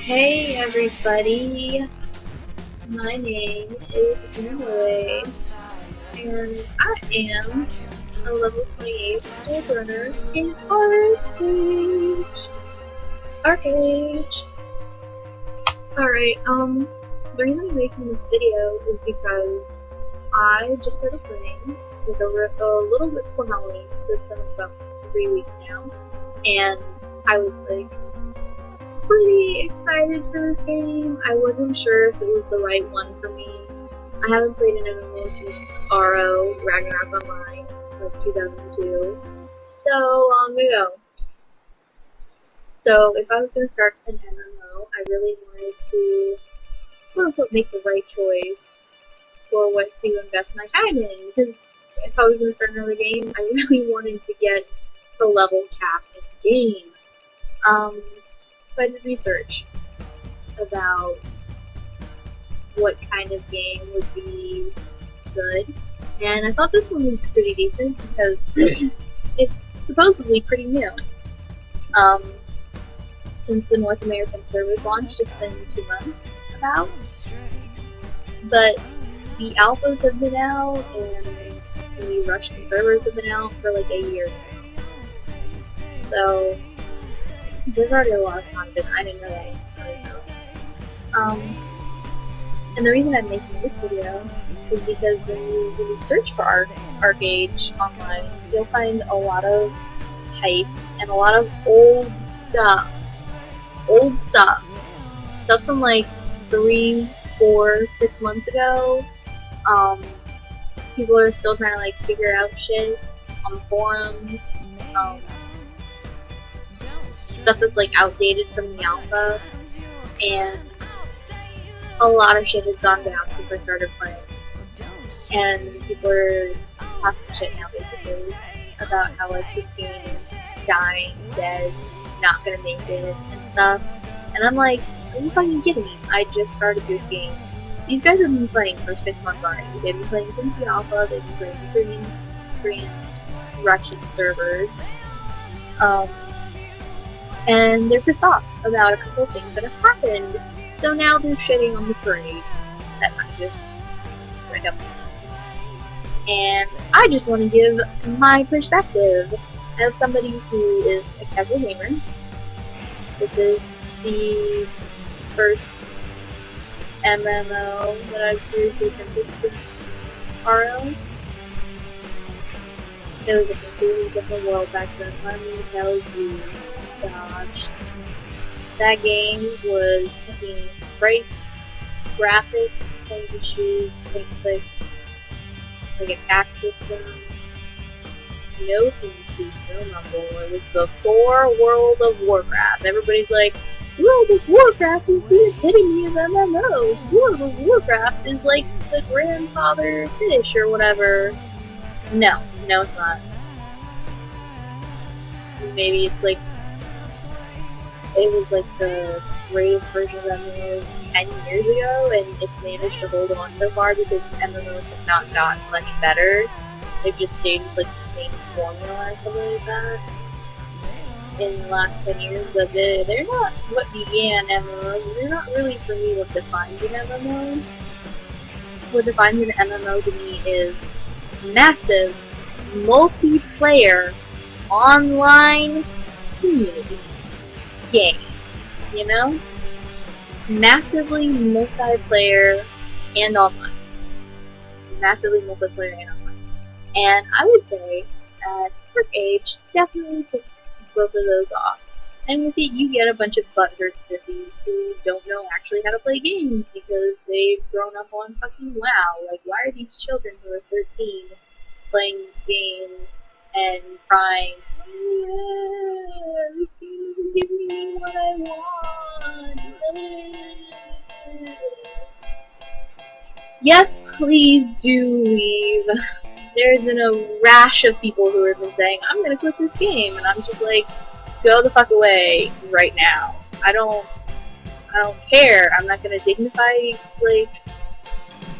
Hey everybody, my name is Emily, and I am a level 28 gold runner in Archeage. Alright, the reason I'm making this video is because I just started playing like a little bit before Halloween, so it's been like about 3 weeks now, and I was like pretty excited for this game. I wasn't sure if it was the right one for me. I haven't played an MMO since RO, Ragnarok Online, like 2002. So long ago. So if I was going to start an MMO, I really wanted to quote-unquote make the right choice for what to invest my time in. Because if I was going to start another game, I really wanted to get to level cap in the game. So I did research about what kind of game would be good, and I thought this one would be pretty decent because it's supposedly pretty new. Since the North American servers launched, it's been 2 months about, but the alphas have been out and the Russian servers have been out for like a year now. So there's already a lot of content. I didn't know that at the start though. And the reason I'm making this video is because when you search for Archeage online, you'll find a lot of hype and a lot of old stuff. Stuff from like 3, 4, 6 months ago. People are still trying to like figure out shit on the forums. Stuff that's like outdated from the alpha, and a lot of shit has gone down since I started playing, and people are talking shit now basically about how like this game is dying, dead, not gonna make it, and stuff, and I'm like, are you fucking kidding me? I just started this game. These guys have been playing for 6 months already. They've been playing since the alpha, they've been playing Korean, Russian servers, and they're pissed off about a couple of things that have happened. So now they're shitting on the parade that I just read up. And I just want to give my perspective as somebody who is a casual gamer. This is the first MMO that I've seriously attempted since RO. It was a completely different world back then, let me tell you. Gosh, that game was fucking sprite graphics, point and shoot, point and click, like attack system, no TeamSpeak, no Rumble. It was before World of Warcraft. Everybody's like, World of Warcraft is the epitome of MMOs. World of Warcraft is like the grandfather fish or whatever. No, it's not. Maybe it's like it was like the greatest version of MMOs 10 years ago, and it's managed to hold on so far because MMOs have not gotten much better. They've just stayed with like the same formula or something like that in the last 10 years, but they're not what began MMOs, and they're not really for me what defines an MMO. What defines an MMO to me is massive multiplayer online community game, you know? Massively multiplayer and online. Massively multiplayer and online. And I would say that Archeage definitely takes both of those off. And with it, you get a bunch of butthurt sissies who don't know actually how to play games because they've grown up on fucking WoW. Like, why are these children who are 13 playing this game and crying, this game doesn't give me what I want. Yes, please do leave. There's been a rash of people who have been saying, I'm gonna quit this game, and I'm just like, go the fuck away right now. I don't care. I'm not gonna dignify, like,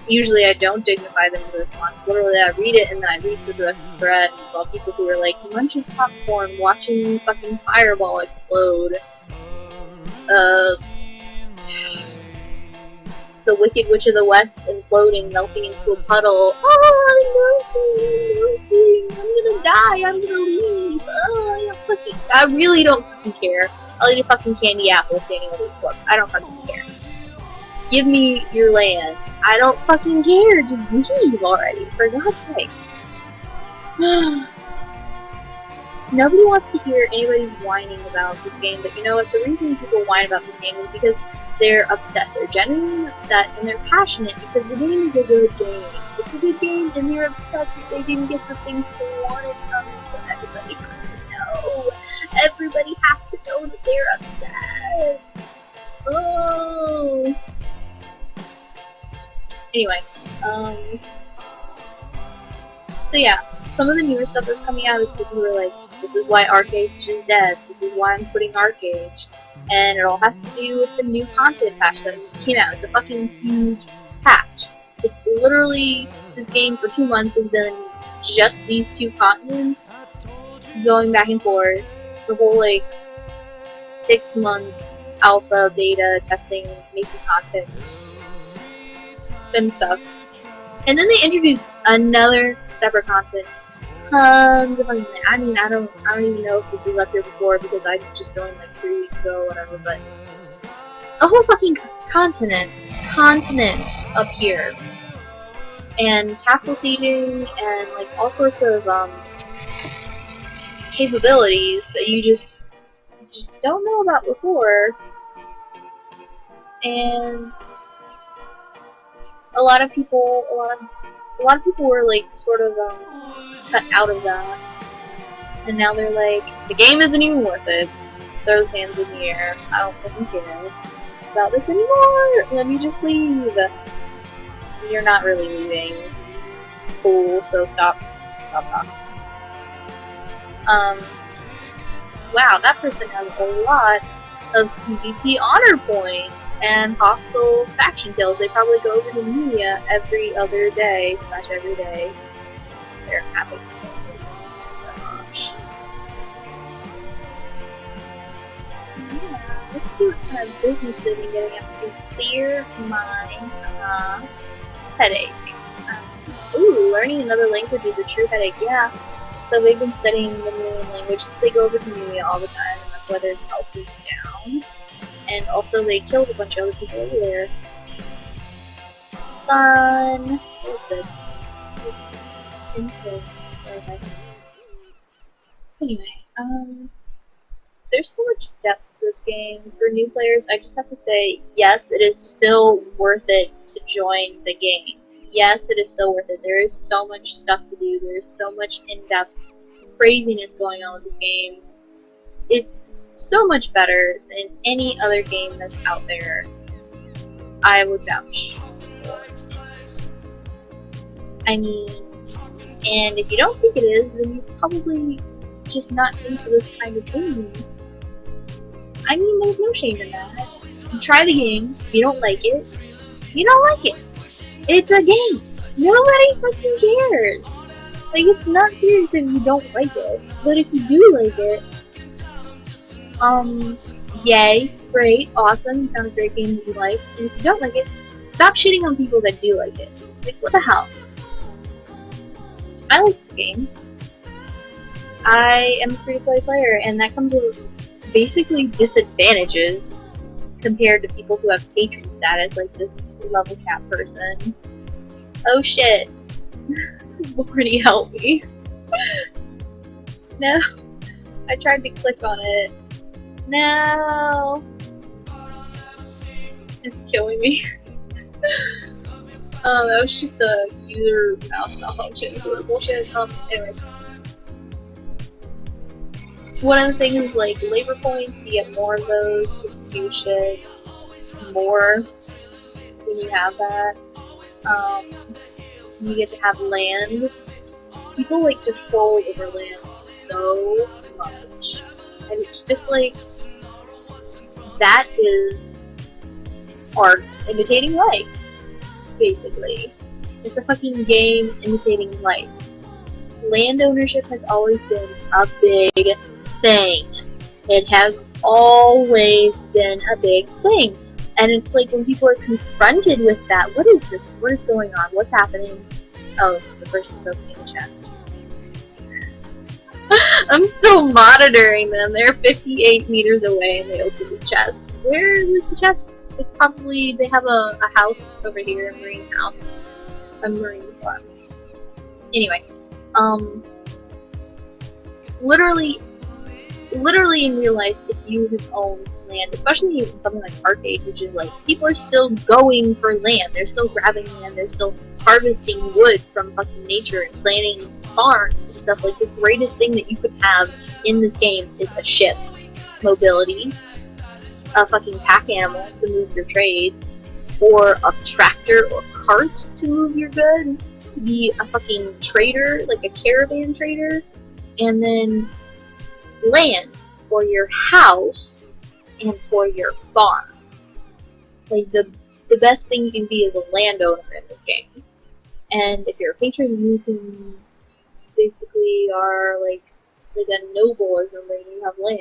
usually I don't dignify them with a response. Literally, I read it and then I read through the rest of the thread, and it's all people who are like, munches popcorn watching fucking fireball explode. the Wicked Witch of the West imploding, melting into a puddle. Oh, I'm gonna die. I'm gonna leave. Oh, I really don't fucking care. I'll eat a fucking candy apple standing over the corpse. I don't fucking care. Give me your land. I don't fucking care. Just leave already, for God's sakes. Nobody wants to hear anybody's whining about this game, but you know what? The reason people whine about this game is because they're upset. They're genuinely upset, and they're passionate because the game is a good game. It's a good game, and they're upset that they didn't get the things they wanted from it, so everybody has to know. Everybody has to know that they're upset. Oh. Anyway, so yeah, some of the newer stuff that's coming out is people who are like, this is why Archeage is dead, this is why I'm quitting Archeage, and it all has to do with the new content patch that came out. It's a fucking huge patch. It's literally, this game for 2 months has been just these 2 continents, going back and forth, the whole like 6 months alpha, beta, testing, making content, and stuff. And then they introduced another separate content. I mean, I don't even know if this was up here before because I just joined like 3 weeks ago or whatever, but a whole fucking continent up here. And castle sieging and like all sorts of capabilities that you just don't know about before. And a lot of people were like sort of cut out of that, and now they're like, the game isn't even worth it. Throws hands in the air. I don't fucking care about this anymore. Let me just leave. You're not really leaving. Cool. So stop talking. Wow, that person has a lot of PvP honor points and hostile faction kills. They probably go over to Mia every other day, / every day. They're happy. Gosh. Yeah, let's see what kind of business they've been getting up to. Clear mind, headache. Ooh, learning another language is a true headache. Yeah. So they've been studying the Mia language because they go over to Mia all the time, and that's why their health is down. And also, they killed a bunch of other people over there. Fun! What is this? Instant. Okay. Anyway, there's so much depth to this game. For new players, I just have to say, yes, it is still worth it to join the game. Yes, it is still worth it. There is so much stuff to do. There is so much in-depth craziness going on with this game. It's so much better than any other game that's out there. I would vouch for it. I mean, and if you don't think it is, then you're probably just not into this kind of game. I mean, there's no shame in that. You try the game, if you don't like it, you don't like it. It's a game. Nobody fucking cares. Like, it's not serious if you don't like it. But if you do like it, yay, great, awesome, you found a great game that you like. And if you don't like it, stop shitting on people that do like it. Like, what the hell? I like the game. I am a free-to-play player, and that comes with basically disadvantages compared to people who have patron status, like this level cap person. Oh shit. Morty, help me. No. I tried to click on it. No. It's killing me. That was just a user mouse malfunction sort of bullshit. Anyway. One of the things is like labor points, you get more of those, you get to do shit more when you have that. You get to have land. People like to troll over land so much. And it's just like, that is art imitating life, basically. It's a fucking game imitating life. Land ownership has always been a big thing. It has always been a big thing. And it's like when people are confronted with that, what is this? What is going on? What's happening? Oh, the person's opening a chest. I'm still monitoring them. They're 58 meters away and they open the chest. Where was the chest? It's probably, they have a house over here, a marine house. A marine farm. Anyway, literally in real life, if you have owned land, especially in something like Archeage, which is like, people are still going for land, they're still grabbing land, they're still harvesting wood from fucking nature and planting farms and stuff. Like, the greatest thing that you could have in this game is a ship, mobility, a fucking pack animal to move your trades, or a tractor or cart to move your goods, to be a fucking trader, like a caravan trader, and then land for your house and for your farm. Like, the best thing you can be is a landowner in this game. And if you're a patron, you can basically are like a noble or something. You have land,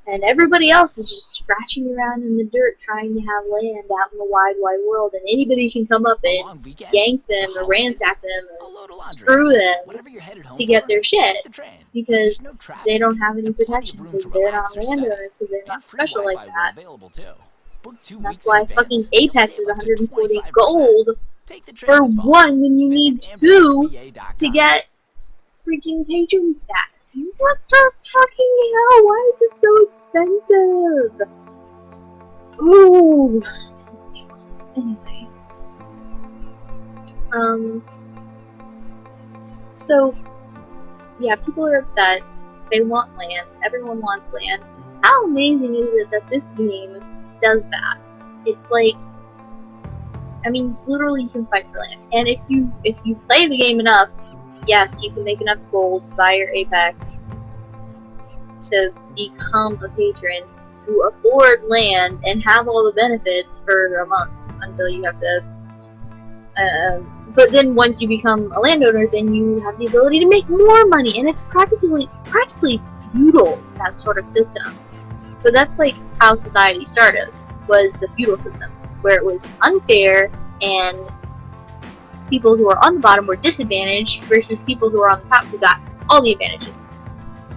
and everybody else is just scratching around in the dirt trying to have land out in the wide world, and anybody can come up and gank them or ransack them or screw them to get their shit, because they don't have any protection, because they're not landowners, because they're not special like that. That's why fucking Apex is 140 gold for one when you need 2 to get freaking patron stats. What the fucking hell? Why is it so expensive? Ooh, this is new. Anyway. So, yeah, people are upset. They want land. Everyone wants land. How amazing is it that this game does that? It's like, I mean, literally you can fight for land. And if you play the game enough, yes, you can make enough gold to buy your Apex to become a patron, to afford land and have all the benefits for a month until you have to. But then once you become a landowner, then you have the ability to make more money, and it's practically feudal, that sort of system. But that's like how society started, was the feudal system, where it was unfair and people who are on the bottom were disadvantaged versus people who are on the top who got all the advantages.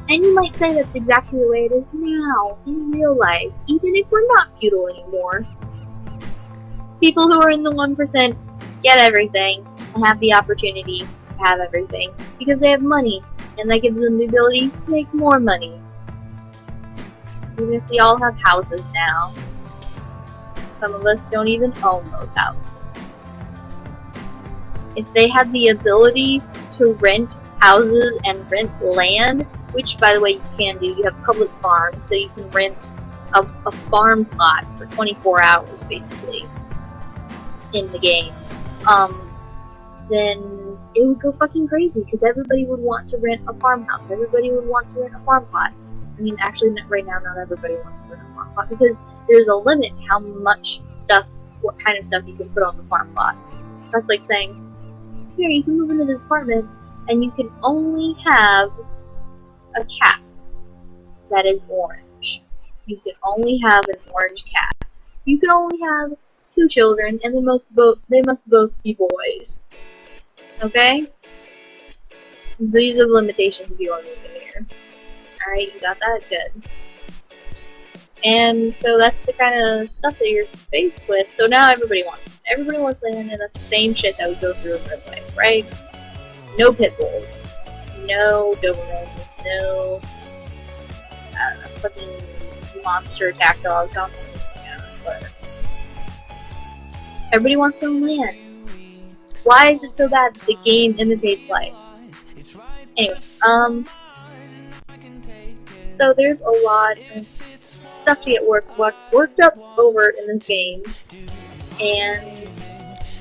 And you might say that's exactly the way it is now, in real life, even if we're not feudal anymore. People who are in the 1% get everything and have the opportunity to have everything because they have money, and that gives them the ability to make more money. Even if we all have houses now, some of us don't even own those houses. If they had the ability to rent houses and rent land, which, by the way, you can do. You have public farms, so you can rent a farm plot for 24 hours, basically, in the game. Then it would go fucking crazy, because everybody would want to rent a farmhouse. Everybody would want to rent a farm plot. I mean, actually, right now, not everybody wants to rent a farm plot, because there's a limit to how much stuff, what kind of stuff you can put on the farm plot. That's like saying, here, you can move into this apartment, and you can only have a cat that is orange. You can only have an orange cat. You can only have 2 children, and they must both be boys. Okay? These are the limitations if you want to move in here. Alright, you got that? Good. And so that's the kind of stuff that you're faced with. So now everybody wants land, and that's the same shit that we go through in real life, right? No pit bulls. No Dobermans, no, I don't know, fucking monster attack dogs, I don't know, whatever. Everybody wants some land. Why is it so bad that the game imitates life? Anyway, so there's a lot of stuff to get worked up over in this game, and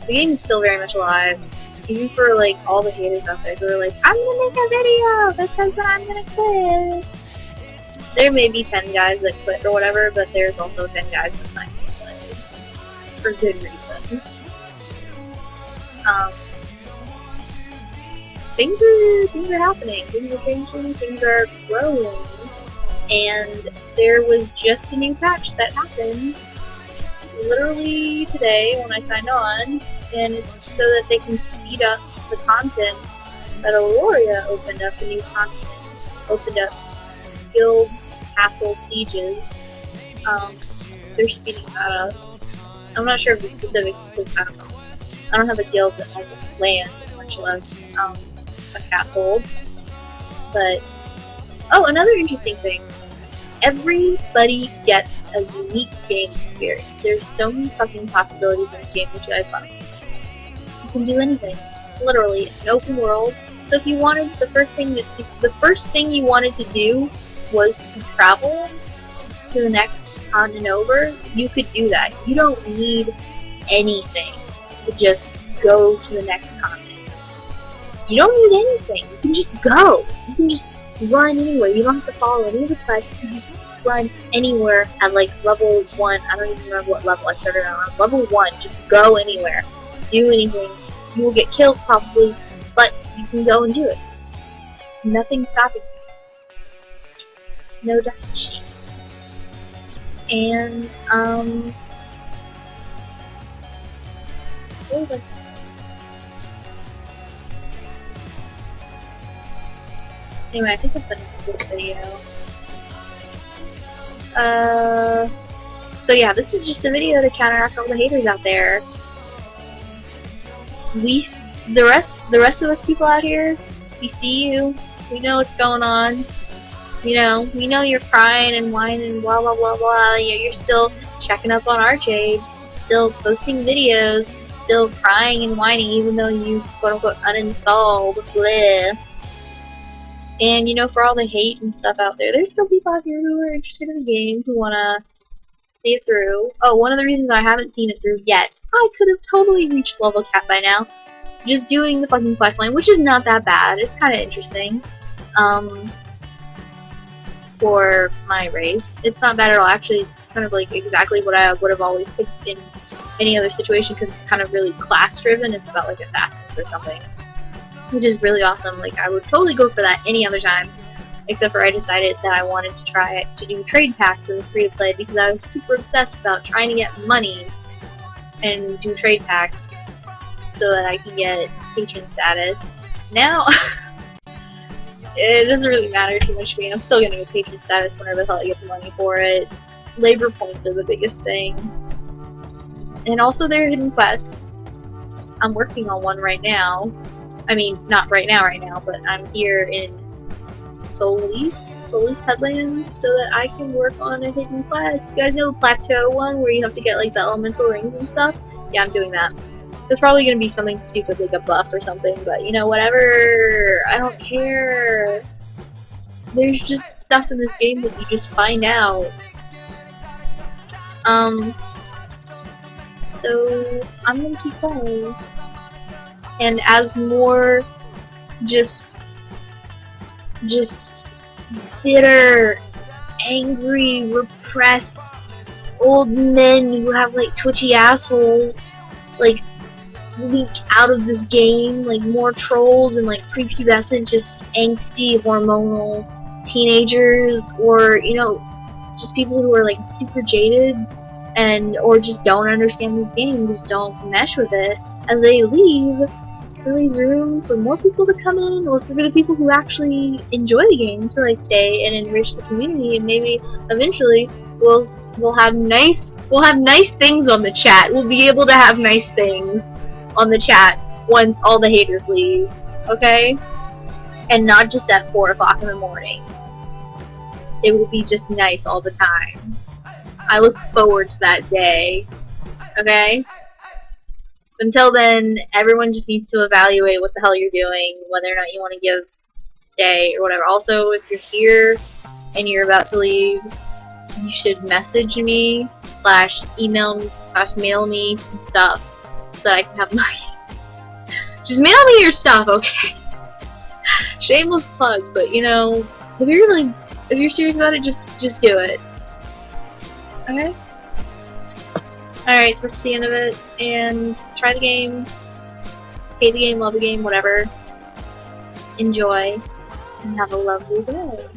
the game is still very much alive. Even for, like, all the haters out there who are like, I'm gonna make a video that says that I'm gonna quit. There may be 10 guys that quit or whatever, but there's also 10 guys that not gonna quit. For good reason. Things are happening. Things are changing. Things are growing. And there was just a new patch that happened literally today when I signed on, and it's so that they can speed up the content that Aurora opened up, the new continent, opened up guild castle sieges. They're speeding that up. I'm not sure of the specifics because I don't have a guild that has land, much less a castle. But oh, another interesting thing. Everybody gets a unique game experience. There's so many fucking possibilities in this game, which I love. You can do anything. Literally, it's an open world. So if you wanted the first thing you wanted to do was to travel to the next continent over, you could do that. You don't need anything to just go to the next continent. You don't need anything. You can just go. You can just run anywhere. You don't have to follow any of the quests. You can just run anywhere at like level 1. I don't even remember what level I started on. Level 1. Just go anywhere. Do anything. You will get killed probably, but you can go and do it. Nothing's stopping you. No dachi. And what was I saying? Anyway, I think that's enough of this video. So yeah, this is just a video to counteract all the haters out there. The rest of us people out here, we see you. We know what's going on. You know, we know you're crying and whining and blah blah blah blah. You're still checking up on Archeage, still posting videos, still crying and whining, even though you quote unquote uninstalled. Bleh. And you know, for all the hate and stuff out there, there's still people out here who are interested in the game, who wanna see it through. Oh, one of the reasons I haven't seen it through yet, I could have totally reached level cap by now, just doing the fucking questline, which is not that bad. It's kind of interesting. For my race, it's not bad at all. Actually, it's kind of like exactly what I would have always picked in any other situation, because it's kind of really class driven. It's about like assassins or something, which is really awesome. Like, I would totally go for that any other time, except for I decided that I wanted to try to do trade packs as a free-to-play, because I was super obsessed about trying to get money and do trade packs so that I can get patron status. Now, it doesn't really matter too much to me. I'm still gonna get patron status whenever the hell I get the money for it. Labor points are the biggest thing. And also there are hidden quests. I'm working on one right now. I mean, not right now, but I'm here in Solis Headlands, so that I can work on a hidden quest. You guys know the plateau one where you have to get like the elemental rings and stuff? Yeah, I'm doing that. There's probably gonna be something stupid like a buff or something, but you know, whatever. I don't care. There's just stuff in this game that you just find out. So I'm gonna keep going. And as more just bitter, angry, repressed old men who have like twitchy assholes like leak out of this game, like more trolls and like prepubescent, just angsty, hormonal teenagers, or you know, just people who are like super jaded and or just don't understand the game, just don't mesh with it. As they leave, there leaves room for more people to come in, or for the people who actually enjoy the game to like stay and enrich the community, and maybe eventually we'll have nice things on the chat. We'll be able to have nice things on the chat once all the haters leave, okay? And not just at 4 o'clock in the morning. It will be just nice all the time. I look forward to that day, okay? Until then, everyone just needs to evaluate what the hell you're doing, whether or not you want to stay, or whatever. Also, if you're here and you're about to leave, you should message me, /email me, /mail me some stuff, so that I can have my... Just mail me your stuff, okay? Shameless plug, but you know, if you're serious about it, just do it. Okay? Alright, that's the end of it, and try the game, hate the game, love the game, whatever. Enjoy, and have a lovely day.